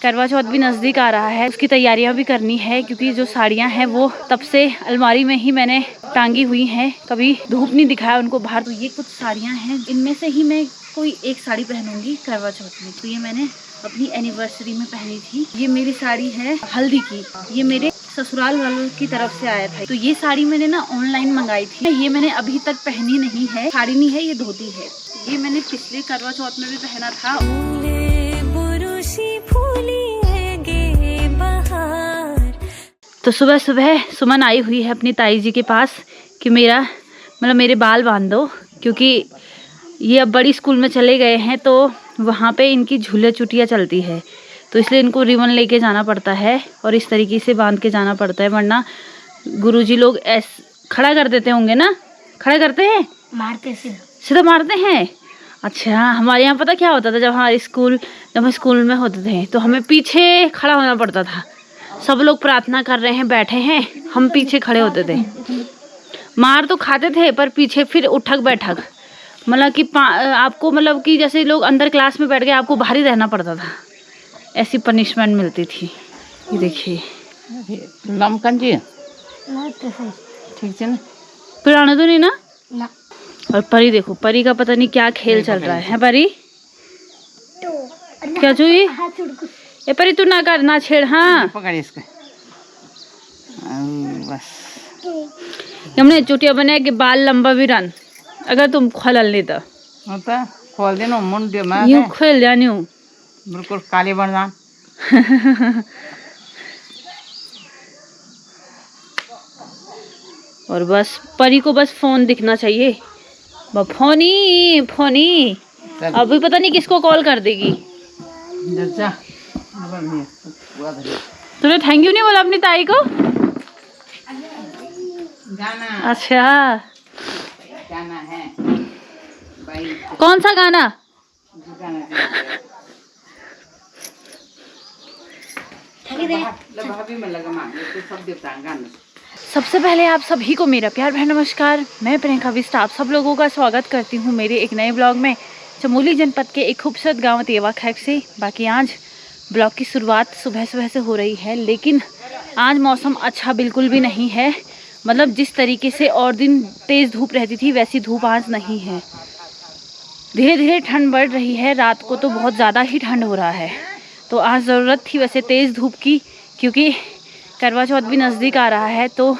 करवा चौथ भी नज़दीक आ रहा है, उसकी तैयारियां भी करनी है क्योंकि जो साड़ियां हैं वो तब से अलमारी में ही मैंने टांगी हुई हैं, कभी धूप नहीं दिखाया उनको बाहर। तो ये कुछ साड़ियां हैं, इनमें से ही मैं कोई एक साड़ी पहनूंगी करवा चौथ में। तो ये मैंने अपनी एनिवर्सरी में पहनी थी। ये मेरी साड़ी है हल्दी की, ये मेरे ससुराल वालों की तरफ से आया था। तो ये साड़ी मैंने ना ऑनलाइन मंगाई थी, ये मैंने अभी तक पहनी नहीं है। साड़ी नहीं है, ये धोती है। ये मैंने पिछले करवा चौथ में भी पहना था। तो सुबह सुबह सुमन आई हुई है अपनी ताई जी के पास कि मेरे बाल बांध दो, क्योंकि ये अब बड़ी स्कूल में चले गए हैं तो वहाँ पे इनकी झूले चुटिया चलती है, तो इसलिए इनको रिबन लेके जाना पड़ता है और इस तरीके से बांध के जाना पड़ता है, वरना गुरुजी लोग खड़ा कर देते होंगे ना। खड़ा करते हैं, मारते सीधा मारते हैं। अच्छा, हमारे यहाँ पता क्या होता था, जब हम स्कूल में होते थे तो हमें पीछे खड़ा होना पड़ता था। सब लोग प्रार्थना कर रहे हैं, बैठे हैं, हम पीछे खड़े होते थे। मार तो खाते थे पर पीछे फिर उठक बैठक, मतलब कि आपको मतलब कि जैसे लोग अंदर क्लास में बैठ गए, आपको बाहर ही रहना पड़ता था, ऐसी पनिशमेंट मिलती थी। ये देखिए लमकन जी ठीक है ना, पुराना तो नहीं ना। और परी देखो, परी का पता नहीं क्या खेल चल रहा है परी क्या चुई ये परी, तू ना कर, ना छेड़। हाँ पकड़ इसको बस। हमने चुटिया बनाया कि बाल लंबा भी रन, अगर तुम खोल नहीं तो होता खोल देना मुंडे में यूं खोल जानी हूँ बिल्कुल काले बन जान। और बस परी को बस फोन दिखना चाहिए, फोनी फोनी। अभी पता नहीं किसको कॉल कर देगी। तूने थैंक यू नहीं बोला अपनी ताई को? गाना अच्छा, गाना है भाई। कौन सा गाना? सबसे पहले आप सभी को मेरा प्यार भरा नमस्कार। मैं प्रियंका विष्टा आप सब लोगों का स्वागत करती हूँ मेरे एक नए ब्लॉग में, चमोली जनपद के एक खूबसूरत गांव तेवा खैक से। बाकी आज ब्लॉग की शुरुआत सुबह सुबह से हो रही है, लेकिन आज मौसम अच्छा बिल्कुल भी नहीं है। मतलब जिस तरीके से और दिन तेज़ धूप रहती थी वैसी धूप आज नहीं है। धीरे धीरे ठंड बढ़ रही है, रात को तो बहुत ज़्यादा ही ठंड हो रहा है। तो आज ज़रूरत थी वैसे तेज़ धूप की, क्योंकि करवा चौथ भी नज़दीक आ रहा है, तो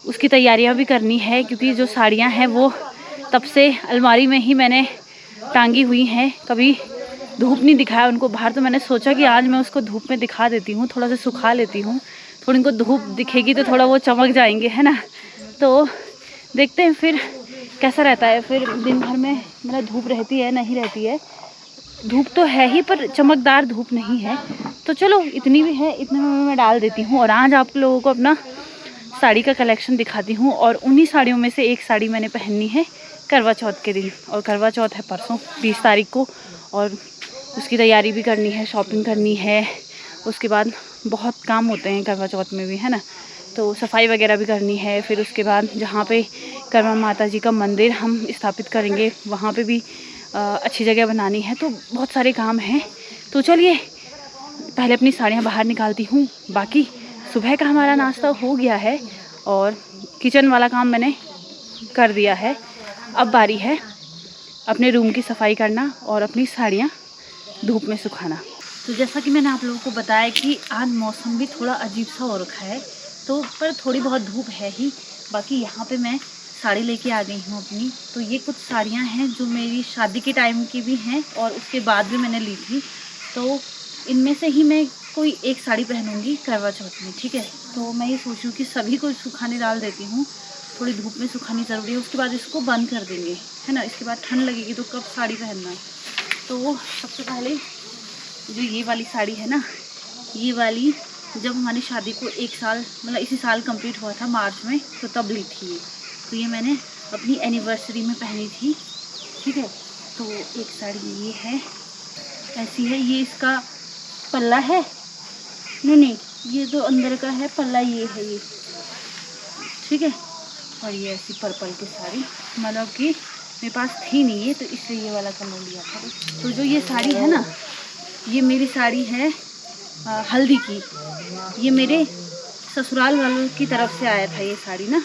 उसकी तैयारियां भी करनी है। क्योंकि जो साड़ियां हैं वो तब से अलमारी में ही मैंने टांगी हुई हैं, कभी धूप नहीं दिखाया उनको बाहर। तो मैंने सोचा कि आज मैं उसको धूप में दिखा देती हूँ, थोड़ा सा सुखा लेती हूँ, थोड़ी इनको धूप दिखेगी तो थोड़ा वो चमक जाएंगे, है ना। तो देखते हैं फिर कैसा रहता है। फिर दिन भर में मतलब धूप रहती है नहीं रहती है, धूप तो है ही पर चमकदार धूप नहीं है। तो चलो इतनी भी है, इतने में मैं डाल देती हूँ। और आज आप लोगों को अपना साड़ी का कलेक्शन दिखाती हूँ। और उन्हीं साड़ियों में से एक साड़ी मैंने पहननी है करवा चौथ के दिन, और करवा चौथ है परसों 20 तारीख को, और उसकी तैयारी भी करनी है, शॉपिंग करनी है। उसके बाद बहुत काम होते हैं करवा चौथ में भी, है ना। तो सफाई वगैरह भी करनी है। फिर उसके बाद जहाँ पे करवा माता जी का मंदिर हम स्थापित करेंगे वहाँ पे भी अच्छी जगह बनानी है। तो बहुत सारे काम हैं। तो चलिए पहले अपनी साड़ियाँ बाहर निकालती हूँ। बाकी सुबह का हमारा नाश्ता हो गया है और किचन वाला काम मैंने कर दिया है। अब बारी है अपने रूम की सफाई करना और अपनी साड़ियाँ धूप में सुखाना। तो जैसा कि मैंने आप लोगों को बताया कि आज मौसम भी थोड़ा अजीब सा हो रखा है, तो पर थोड़ी बहुत धूप है ही। बाकी यहाँ पे मैं साड़ी लेके आ गई हूँ अपनी। तो ये कुछ साड़ियाँ हैं जो मेरी शादी के टाइम की भी हैं और उसके बाद भी मैंने ली थी। तो इनमें से ही मैं कोई एक साड़ी पहनूंगी करवा चौथ में, ठीक है। तो मैं ये सोच रही हूँ कि सभी को सुखाने डाल देती हूँ, थोड़ी धूप में सुखानी ज़रूरी है। उसके बाद इसको बंद कर देंगे, है ना। इसके बाद ठंड लगेगी तो कब साड़ी पहनना है। तो सबसे पहले जो ये वाली साड़ी है ना, ये वाली जब हमारी शादी को 1 साल मतलब इसी साल कंप्लीट हुआ था मार्च में, तो तब ली थी ये। तो ये मैंने अपनी एनिवर्सरी में पहनी थी, ठीक है। तो एक साड़ी ये है, ऐसी है। ये इसका पल्ला है, नहीं ये तो अंदर का है, पल्ला ये है ये, ठीक है। और ये ऐसी पर्पल की साड़ी, मतलब कि मेरे पास थी नहीं ये, तो इसलिए ये वाला कलर लिया था। तो जो ये साड़ी है ना, ये मेरी साड़ी है हल्दी की। ये मेरे ससुराल वालों की तरफ से आया था ये साड़ी ना,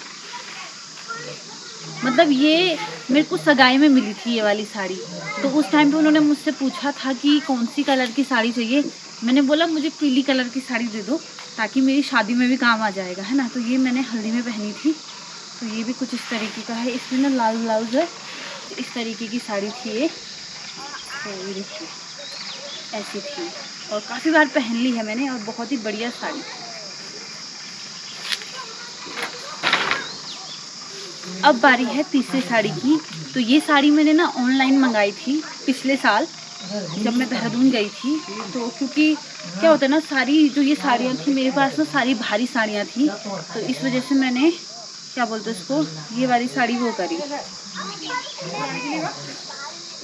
मतलब ये मेरे को सगाई में मिली थी ये वाली साड़ी। तो उस टाइम पे उन्होंने मुझसे पूछा था कि कौन सी कलर की साड़ी चाहिए। मैंने बोला मुझे पीली कलर की साड़ी दे दो ताकि मेरी शादी में भी काम आ जाएगा, है ना। तो ये मैंने हल्दी में पहनी थी। तो ये भी कुछ इस तरीके का है, इसमें ना लाल ब्लाउज है। इस तरीके की साड़ी थी ये। तो ये देखिए ऐसी थी और काफ़ी बार पहन ली है मैंने, और बहुत ही बढ़िया साड़ी। अब बारी है तीसरी साड़ी की। तो ये साड़ी मैंने ना ऑनलाइन मंगाई थी पिछले साल जब मैं देहरादून गई थी। तो क्योंकि क्या होता है ना, सारी जो ये साड़ियाँ थी मेरे पास ना सारी भारी साड़ियाँ थी, तो इस वजह से मैंने क्या बोलते हैं उसको, ये वाली साड़ी वो करी,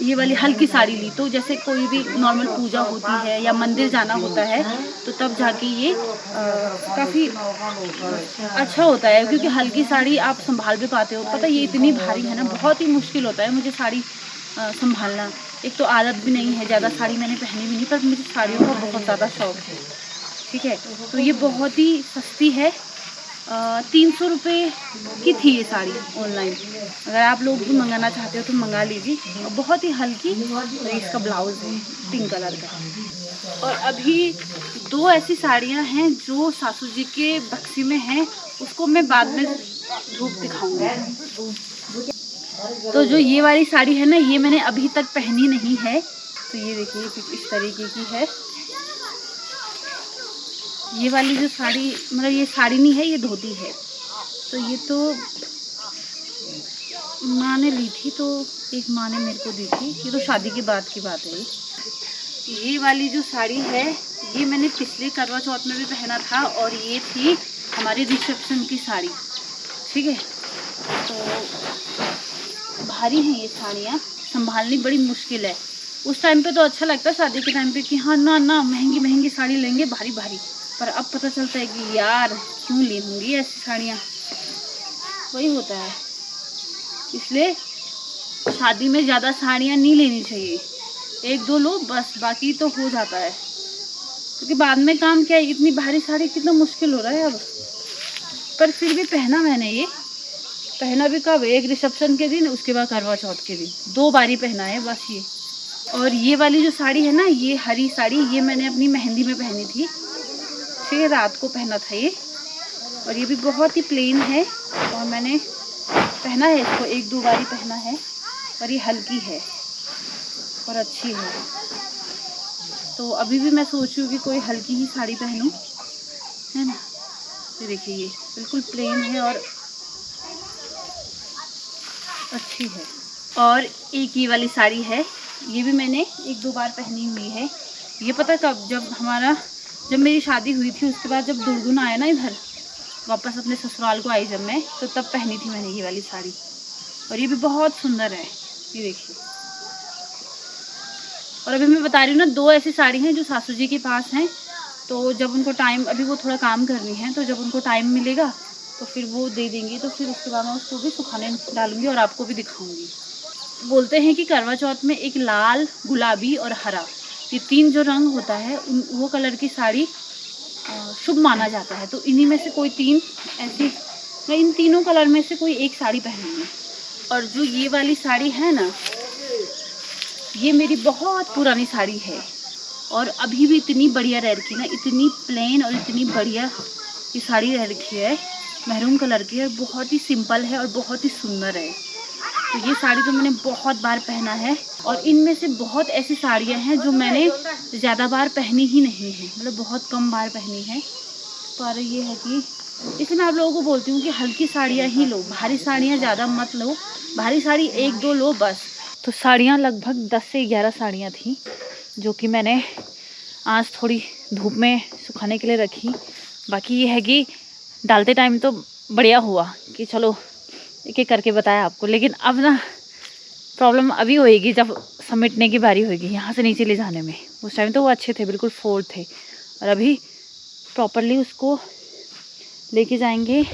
ये वाली हल्की साड़ी ली। तो जैसे कोई भी नॉर्मल पूजा होती है या मंदिर जाना होता है तो तब जाके ये काफ़ी अच्छा होता है, क्योंकि हल्की साड़ी आप संभाल भी पाते हो। पता ये इतनी भारी है ना, बहुत ही मुश्किल होता है मुझे साड़ी संभालना। एक तो आदत भी नहीं है, ज़्यादा साड़ी मैंने पहनी भी नहीं, पर मुझे साड़ियों का बहुत ज़्यादा शौक है। ठीक है, तो ये बहुत ही सस्ती है, 300 रुपये की थी ये साड़ी ऑनलाइन। अगर आप लोग भी मंगाना चाहते हो तो मंगा लीजिए। और बहुत ही हल्की, और इसका ब्लाउज है पिंक कलर का। और अभी 2 ऐसी साड़ियाँ हैं जो सासू जी के बक्से में हैं, उसको मैं बाद में धूप दिखाऊंगी। तो जो ये वाली साड़ी है ना, ये मैंने अभी तक पहनी नहीं है। तो ये देखिए कुछ इस तरीके की है। ये वाली जो साड़ी, मतलब ये साड़ी नहीं है, ये धोती है। तो ये तो माँ ने ली थी, तो एक माँ ने मेरे को दी थी। ये तो शादी के बाद की बात है। ये वाली जो साड़ी है ये मैंने पिछले करवा चौथ में भी पहना था, और ये थी हमारी रिसेप्शन की साड़ी। ठीक है, तो भारी हैं ये साड़ियाँ, संभालनी बड़ी मुश्किल है। उस टाइम पे तो अच्छा लगता है शादी के टाइम पे कि हाँ ना महंगी महंगी साड़ी लेंगे भारी भारी, पर अब पता चलता है कि यार क्यों ली होंगी ऐसी साड़ियाँ। वही होता है, इसलिए शादी में ज़्यादा साड़ियाँ नहीं लेनी चाहिए, 1-2 लो बस, बाकी तो हो जाता है। क्योंकि बाद में काम क्या है, इतनी भारी साड़ी कितना मुश्किल हो रहा है अब। पर फिर भी पहना मैंने, ये पहना भी कब, एक रिसेप्शन के दिन, उसके बाद करवा चौथ के दिन, 2 बारी पहना है बस ये। और ये वाली जो साड़ी है ना, ये हरी साड़ी, ये मैंने अपनी मेहंदी में पहनी थी। फिर रात को पहना था ये, और ये भी बहुत ही प्लेन है, और मैंने पहना है इसको 1-2 बारी पहना है। और ये हल्की है और अच्छी है। तो अभी भी मैं सोच रही हूँ कि कोई हल्की ही साड़ी पहनूं, है ना। ये देखिए ये बिल्कुल प्लेन है और अच्छी है। और एक ये वाली साड़ी है, ये भी मैंने 1-2 बार पहनी हुई है। ये पता कब, जब मेरी शादी हुई थी, उसके बाद जब दुर्गुन आया ना इधर, वापस अपने ससुराल को आई जब मैं, तो तब पहनी थी मैंने ये वाली साड़ी। और ये भी बहुत सुंदर है, ये देखिए। और अभी मैं बता रही हूँ ना, 2 ऐसी साड़ी हैं जो सासू जी के पास हैं। तो जब उनको टाइम, अभी वो थोड़ा काम कर रही हैं, तो जब उनको टाइम मिलेगा तो फिर वो दे देंगी, तो फिर उसके बाद मैं उसको भी सुखाने डालूंगी और आपको भी दिखाऊंगी। बोलते हैं कि करवा चौथ में एक लाल, गुलाबी और हरा, ये 3 जो रंग होता है वो कलर की साड़ी शुभ माना जाता है। तो इन्हीं में से कोई 3 ऐसी, मैं इन तीनों कलर में से कोई एक साड़ी पहनूंगी। और जो ये वाली साड़ी है ना, ये मेरी बहुत पुरानी साड़ी है, और अभी भी इतनी बढ़िया रह रखी है ना, इतनी प्लेन और इतनी बढ़िया ये साड़ी रह रखी है। मैरून कलर की है, बहुत ही सिंपल है और बहुत ही सुंदर है। तो ये साड़ी तो मैंने बहुत बार पहना है, और इनमें से बहुत ऐसी साड़ियाँ हैं जो मैंने ज़्यादा बार पहनी ही नहीं है, मतलब बहुत कम बार पहनी है। पर ये है कि इसलिए मैं आप लोगों को बोलती हूँ कि हल्की साड़ियाँ ही लो, भारी साड़ियाँ ज़्यादा मत लो। भारी साड़ी 1-2 लो बस। तो साड़ियाँ लगभग 10 से 11 साड़ियाँ थी, जो कि मैंने आज थोड़ी धूप में सुखाने के लिए रखी। बाकी ये है कि डालते टाइम तो बढ़िया हुआ कि चलो एक एक करके बताया आपको, लेकिन अब ना प्रॉब्लम अभी होएगी जब समेटने की बारी होएगी यहाँ से नीचे ले जाने में। उस टाइम तो वो अच्छे थे, बिल्कुल 4 थे, और अभी प्रॉपरली उसको लेके जाएंगे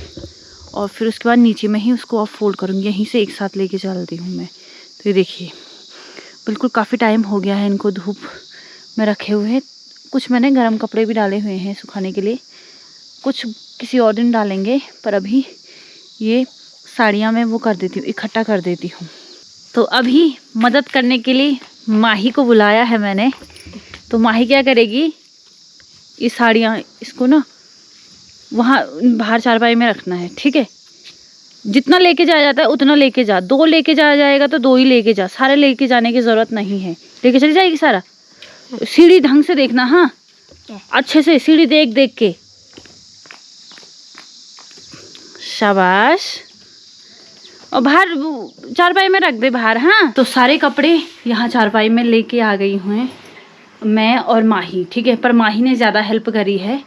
और फिर उसके बाद नीचे में ही उसको ऑफ फोल्ड करूँगी, यहीं से एक साथ लेके चलती हूँ मैं। तो ये देखिए बिल्कुल काफ़ी टाइम हो गया है इनको धूप में रखे हुए, कुछ मैंने गर्म कपड़े भी डाले हुए हैं सुखाने के लिए, कुछ किसी और दिन डालेंगे, पर अभी ये साड़ियाँ मैं वो कर देती हूँ, इकट्ठा कर देती हूँ। तो अभी मदद करने के लिए माही को बुलाया है मैंने। तो माही क्या करेगी, ये साड़ियाँ इसको ना वहाँ बाहर चारपाई में रखना है, ठीक है। जितना लेके जाया जाता है उतना लेके जा, 2 लेके जाया जाएगा तो 2 ही लेके जा, सारे लेके जाने की ज़रूरत नहीं है। लेके चली जाएगी सारा। सीढ़ी ढंग से देखना, हाँ अच्छे से सीढ़ी देख देख के। शाबाश। और बाहर चारपाई में रख दे बाहर, हाँ। तो सारे कपड़े यहाँ चारपाई में लेके आ गई हूँ मैं और माही, ठीक है। पर माही ने ज़्यादा हेल्प करी है,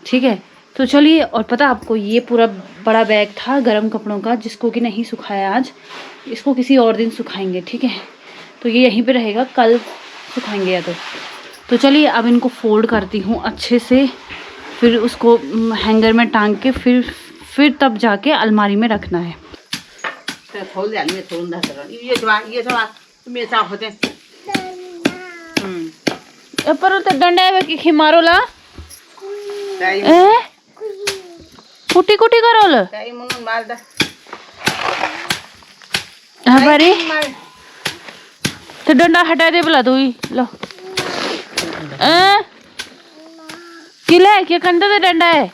ठीक है। तो चलिए, और पता आपको ये पूरा बड़ा बैग था गर्म कपड़ों का, जिसको कि नहीं सुखाया आज, इसको किसी और दिन सुखाएंगे, ठीक है। तो ये यहीं पे रहेगा, कल सुखाएंगे या तो चलिए अब इनको फोल्ड करती हूँ अच्छे से, फिर उसको हैंगर में टांग के फिर तब जाके अलमारी में रखना है। खोल दे ये थोड़ा अंदर कर, ये सब मेरे साथ होते हैं। पर तो डंडा की खिमारो ला कुटी कुटी करो ला मार दे। हाँ बारी तो डंडा हटा दे बोला तू ही लो। किला क्या कंधा तो डंडा है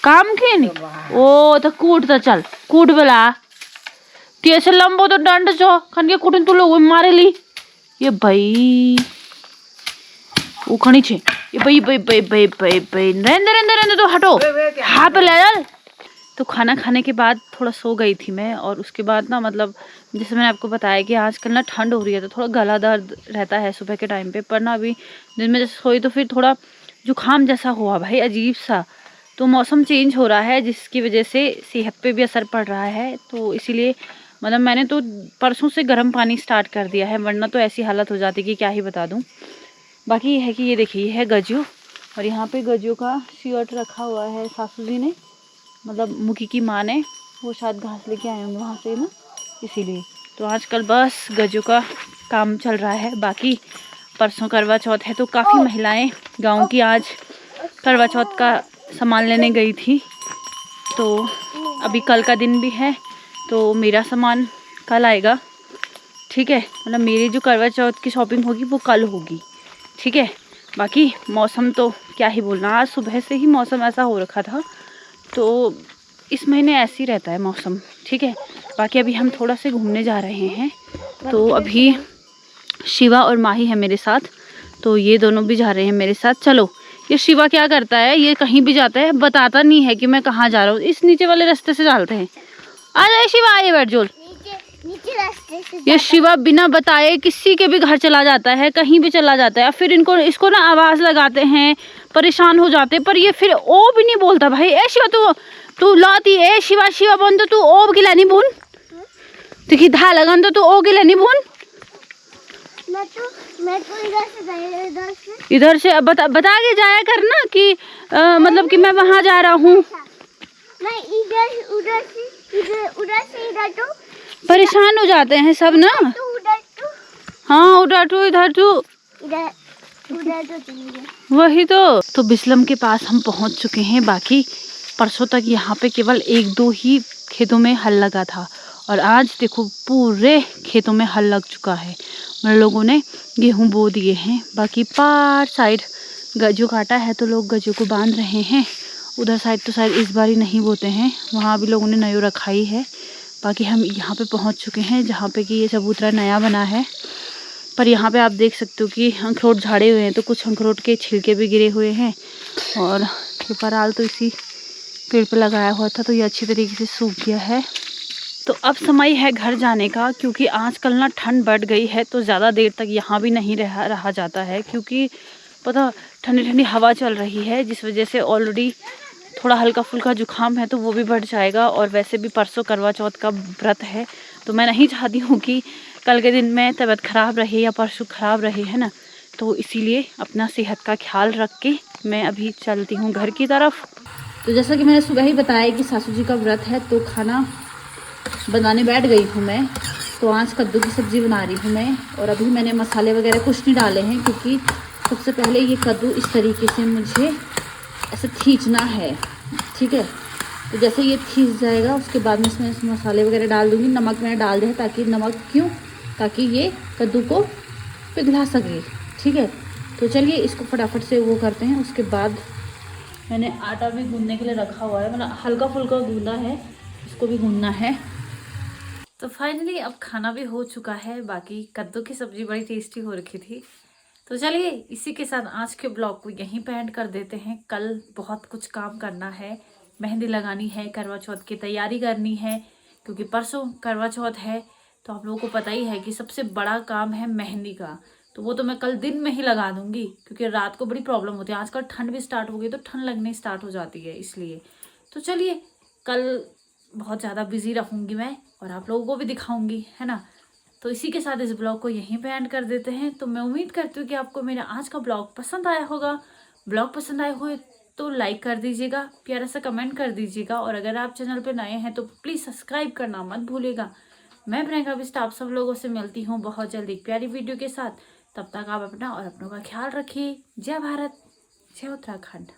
काम की नहीं। ओ तो कूट तो चल कूट बेला तेसे लंबो तो डंड चो खन के कूटन तू लोग मारे ली। ये भाई उखणी छे ये भाई रेंदे तो हटो हाँ पे ले चल। तो खाना खाने के बाद थोड़ा सो गई थी मैं, और उसके बाद ना मतलब जैसे मैंने आपको बताया कि आजकल ना ठंड हो रही है तो थोड़ा गला दर्द रहता है सुबह के टाइम पे। पर ना अभी दिन में जैसे सोई तो फिर थोड़ा जुकाम जैसा हुआ भाई, अजीब सा। तो मौसम चेंज हो रहा है जिसकी वजह से सेहत पे भी असर पड़ रहा है। तो इसीलिए मतलब मैंने तो परसों से गर्म पानी स्टार्ट कर दिया है, वरना तो ऐसी हालत हो जाती कि क्या ही बता दूँ। बाकी ये है कि ये देखिए ये है गज्जू, और यहाँ पे गज्जू का शर्ट रखा हुआ है सासू जी ने, मतलब मुखी की माँ ने, वो शायद घास लेके आए होंगे वहाँ से ना, इसीलिए। तो आजकल बस गज्जू का काम चल रहा है। बाकी परसों करवा चौथ है तो काफ़ी महिलाएं गांव की आज करवा चौथ का सामान लेने गई थी। तो अभी कल का दिन भी है तो मेरा सामान कल आएगा, ठीक है। मतलब मेरी जो करवा चौथ की शॉपिंग होगी वो कल होगी, ठीक है। बाकी मौसम तो क्या ही बोलना, आज सुबह से ही मौसम ऐसा हो रखा था, तो इस महीने ऐसे ही रहता है मौसम, ठीक है। बाकी अभी हम थोड़ा से घूमने जा रहे हैं, तो अभी शिवा और माही है मेरे साथ, तो ये दोनों भी जा रहे हैं मेरे साथ। चलो, ये शिवा क्या करता है, ये कहीं भी जाता है बताता नहीं है कि मैं कहाँ जा रहा हूँ, इस नीचे वाले रास्ते से डालते हैं। आ जाए शिवा, आइए बैठ जोल। नीचे रास्ते से ये शिवा बिना बताए किसी के भी घर चला जाता है, कहीं भी चला जाता है। फिर इसको ना आवाज़ लगाते हैं, परेशान हो जाते हैं, पर ये फिर ओ भी नहीं बोलता। भाई ए शिवा तू लाती ए शिवा बोल, तो तू ओ गिला नहीं बोल, देखी धा लगन तो तू ओ गिला नहीं बोल। मैं तो इधर से बता के जाया करना कि मतलब कि मैं वहाँ जा रहा हूँ। मैं उधर से इधर तो परेशान हो जाते हैं सब ना। उधर तो हाँ उधर तो इधर तो उधर तो चली गई। वही तो बिस्लम के पास हम पहुँच चुके हैं। बाकी परसों तक यहाँ पे केवल 1-2 ही खेतों में हल लगा था, और आज देखो पूरे खेतों में हल लग चुका है। हम लोगों ने गेहूं बो दिए हैं। बाकी पार साइड गज्जू काटा है तो लोग गज्जू को बांध रहे हैं। उधर साइड तो शायद इस बार ही नहीं बोते हैं, वहाँ भी लोगों ने नयो रखा ही है। बाकी हम यहाँ पे पहुँच चुके हैं जहाँ पे कि ये चबूतरा नया बना है। पर यहाँ पे आप देख सकते हो कि अखरोट झाड़े हुए हैं, तो कुछ अखरोट के छिलके भी गिरे हुए हैं, और ये पराल तो इसी पेड़ पे लगाया हुआ था, तो ये अच्छी तरीके से सूख गया है। तो अब समय है घर जाने का, क्योंकि आजकल ना ठंड बढ़ गई है, तो ज़्यादा देर तक यहाँ भी नहीं रहा जाता है, क्योंकि पता ठंडी ठंडी हवा चल रही है, जिस वजह से ऑलरेडी थोड़ा हल्का फुल्का जुकाम है तो वो भी बढ़ जाएगा। और वैसे भी परसों करवा चौथ का व्रत है, तो मैं नहीं चाहती हूँ कि कल के दिन में तबीयत ख़राब रहे या परसों ख़राब रहे, है ना। तो इसीलिए अपना सेहत का ख्याल रख के मैं अभी चलती हूँ घर की तरफ। तो जैसा कि मैंने सुबह ही बताया कि सासू जी का व्रत है, तो खाना बनाने बैठ गई हूँ मैं। तो आज कद्दू की सब्ज़ी बना रही हूँ मैं, और अभी मैंने मसाले वगैरह कुछ नहीं डाले हैं, क्योंकि सबसे पहले ये कद्दू इस तरीके से मुझे ऐसे खींचना है, ठीक है। तो जैसे ये खींच जाएगा उसके बाद में इसमें मसाले वगैरह डाल दूँगी। नमक मैंने डाल दिया है, ताकि नमक क्यों, ताकि ये कद्दू को पिघला सके, ठीक है। तो चलिए इसको फटाफट से वो करते हैं। उसके बाद मैंने आटा भी गूंदने के लिए रखा हुआ है, मतलब हल्का फुल्का गूंदा है, इसको भी गूंदना है। तो फाइनली अब खाना भी हो चुका है। बाकी कद्दू की सब्ज़ी बड़ी टेस्टी हो रखी थी। तो चलिए इसी के साथ आज के ब्लॉग को यहीं पे एंड कर देते हैं। कल बहुत कुछ काम करना है, मेहंदी लगानी है, करवा चौथ की तैयारी करनी है, क्योंकि परसों करवा चौथ है। तो आप लोगों को पता ही है कि सबसे बड़ा काम है मेहंदी का। तो वो तो मैं कल दिन में ही लगा दूंगी, क्योंकि रात को बड़ी प्रॉब्लम होती है। आजकल ठंड भी स्टार्ट हो गई, तो ठंड लगने स्टार्ट हो जाती है, इसलिए। तो चलिए कल बहुत ज़्यादा बिजी रहूँगी मैं, और आप लोगों को भी दिखाऊंगी, है ना। तो इसी के साथ इस ब्लॉग को यहीं पे एंड कर देते हैं। तो मैं उम्मीद करती हूँ कि आपको मेरा आज का ब्लॉग पसंद आया होगा। ब्लॉग पसंद आए हुए तो लाइक कर दीजिएगा, प्यारा सा कमेंट कर दीजिएगा, और अगर आप चैनल पे नए हैं तो प्लीज़ सब्सक्राइब करना मत भूलिएगा। मैं प्रियंका बिष्ट आप सब लोगों से मिलती हूँ बहुत जल्दी एक प्यारी वीडियो के साथ। तब तक आप अपना और अपनों का ख्याल रखिए। जय भारत, जय उत्तराखंड।